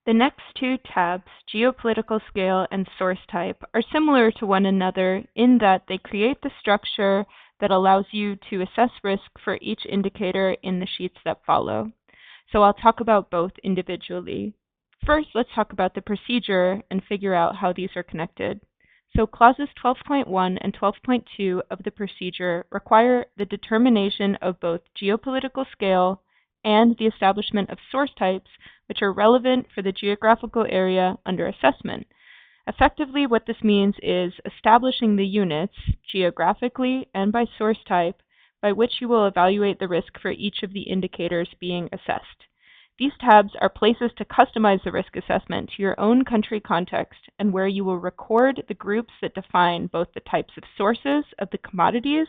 The next two tabs, geopolitical scale and source type, are similar to one another in that they create the structure that allows you to assess risk for each indicator in the sheets that follow. So I'll talk about both individually. First, let's talk about the procedure and figure out how these are connected. So clauses 12.1 and 12.2 of the procedure require the determination of both geopolitical scale and the establishment of source types which are relevant for the geographical area under assessment. Effectively, what this means is establishing the units, geographically and by source type, by which you will evaluate the risk for each of the indicators being assessed. These tabs are places to customize the risk assessment to your own country context and where you will record the groups that define both the types of sources of the commodities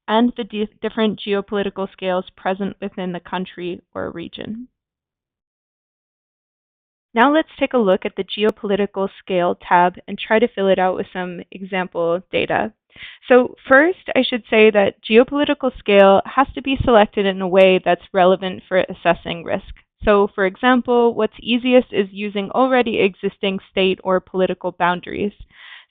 and the different geopolitical scales present within the country or region. Now let's take a look at the geopolitical scale tab and try to fill it out with some example data. So first, I should say that geopolitical scale has to be selected in a way that's relevant for assessing risk. So for example, what's easiest is using already existing state or political boundaries.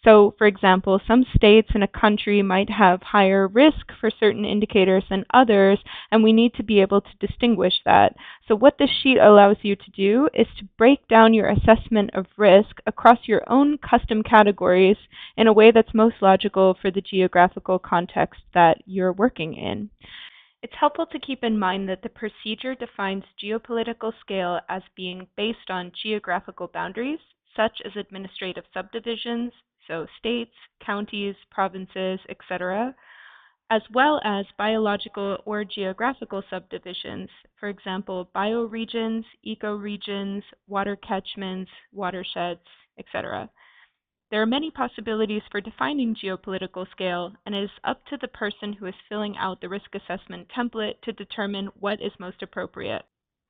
So for example, some states in a country might have higher risk for certain indicators than others, and we need to be able to distinguish that. So what this sheet allows you to do is to break down your assessment of risk across your own custom categories in a way that's most logical for the geographical context that you're working in. It's helpful to keep in mind that the procedure defines geopolitical scale as being based on geographical boundaries, such as administrative subdivisions, so states, counties, provinces, etc., as well as biological or geographical subdivisions, for example, bioregions, ecoregions, water catchments, watersheds, etc. There are many possibilities for defining geopolitical scale, and it is up to the person who is filling out the risk assessment template to determine what is most appropriate.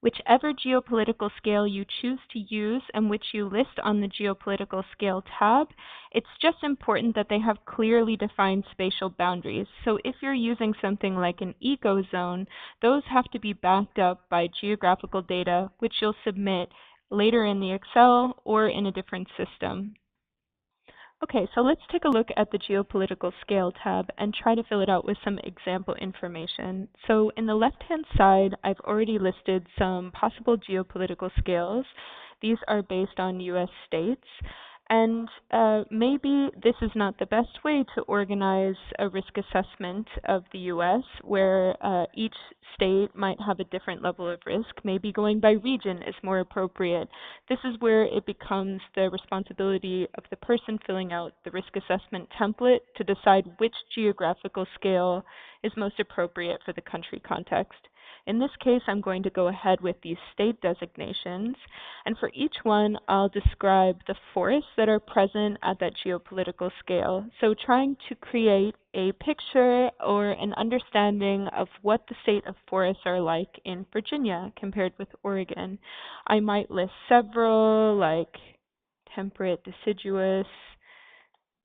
Whichever geopolitical scale you choose to use and which you list on the Geopolitical Scale tab, it's just important that they have clearly defined spatial boundaries. So if you're using something like an ecozone, those have to be backed up by geographical data, which you'll submit later in the Excel or in a different system. Okay, so let's take a look at the Geopolitical Scale tab and try to fill it out with some example information. So in the left-hand side, I've already listed some possible geopolitical scales. These are based on US states. And maybe this is not the best way to organize a risk assessment of the US, where each state might have a different level of risk. Maybe going by region is more appropriate. This is where it becomes the responsibility of the person filling out the risk assessment template to decide which geographical scale is most appropriate for the country context. In this case, I'm going to go ahead with these state designations, and for each one, I'll describe the forests that are present at that geopolitical scale. So trying to create a picture or an understanding of what the state of forests are like in Virginia compared with Oregon. I might list several, like temperate, deciduous,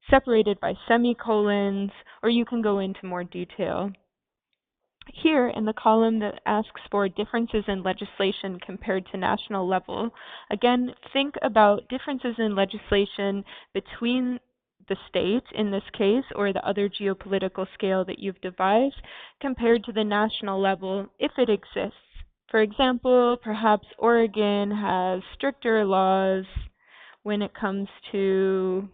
separated by semicolons, or you can go into more detail. Here, in the column that asks for differences in legislation compared to national level, again, think about differences in legislation between the states, in this case, or the other geopolitical scale that you've devised, compared to the national level, if it exists. For example, perhaps Oregon has stricter laws when it comes to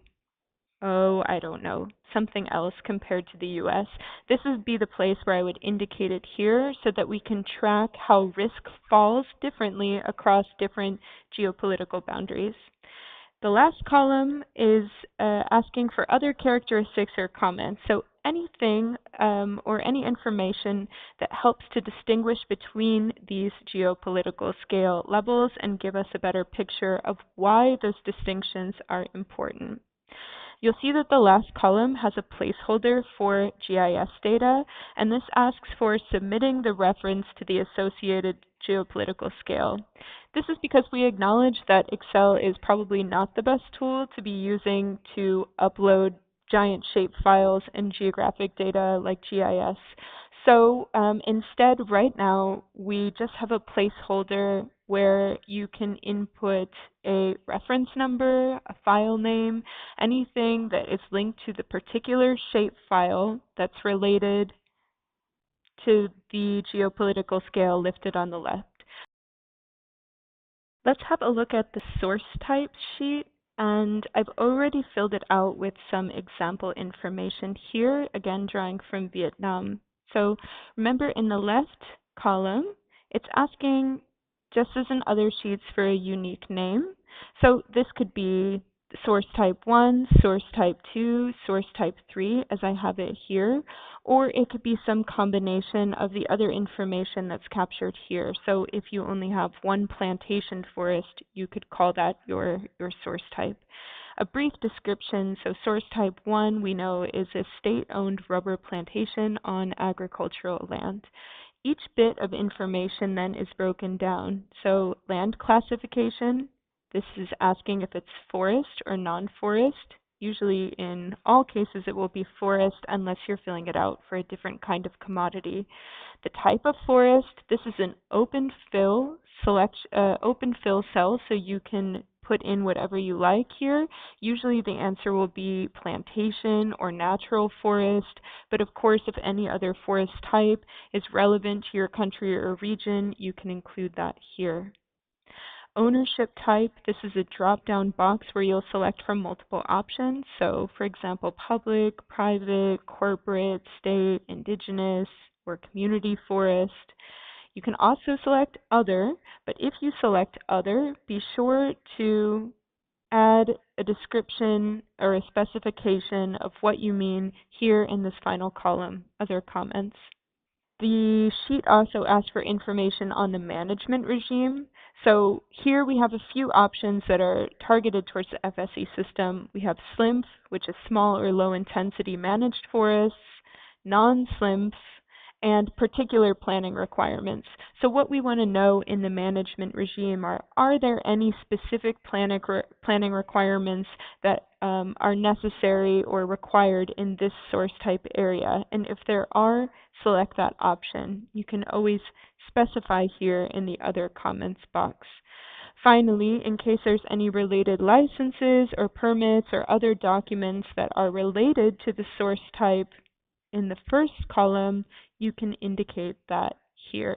I don't know, something else compared to the US. This would be the place where I would indicate it here so that we can track how risk falls differently across different geopolitical boundaries. The last column is asking for other characteristics or comments. So anything or any information that helps to distinguish between these geopolitical scale levels and give us a better picture of why those distinctions are important. You'll see that the last column has a placeholder for GIS data, and this asks for submitting the reference to the associated geopolitical scale. This is because we acknowledge that Excel is probably not the best tool to be using to upload giant shape files and geographic data like GIS. So instead, right now, we just have a placeholder where you can input a reference number, a file name, anything that is linked to the particular shapefile that's related to the geopolitical scale listed on the left. Let's have a look at the source type sheet, and I've already filled it out with some example information here, again drawing from Vietnam. So remember in the left column, it's asking, just as in other sheets, for a unique name. So this could be source type 1, source type 2, source type 3, as I have it here, or it could be some combination of the other information that's captured here. So if you only have one plantation forest, you could call that your source type. A brief description, so source type 1 we know is a state-owned rubber plantation on agricultural land. Each bit of information then is broken down. So land classification, this is asking if it's forest or non-forest. Usually in all cases it will be forest unless you're filling it out for a different kind of commodity. The type of forest, this is an open fill cell, so you can put in whatever you like here. Usually the answer will be plantation or natural forest, but of course if any other forest type is relevant to your country or region, you can include that here. Ownership type, this is a drop-down box where you'll select from multiple options. So for example, public, private, corporate, state, indigenous, or community forest. You can also select other, but if you select other, be sure to add a description or a specification of what you mean here in this final column, other comments. The sheet also asks for information on the management regime. So here we have a few options that are targeted towards the FSE system. We have SLIMF, which is small or low intensity managed forests, non-SLIMF, and particular planning requirements. So what we want to know in the management regime are there any specific planning requirements that are necessary or required in this source type area? And if there are, select that option. You can always specify here in the other comments box. Finally, in case there's any related licenses or permits or other documents that are related to the source type in the first column, you can indicate that here.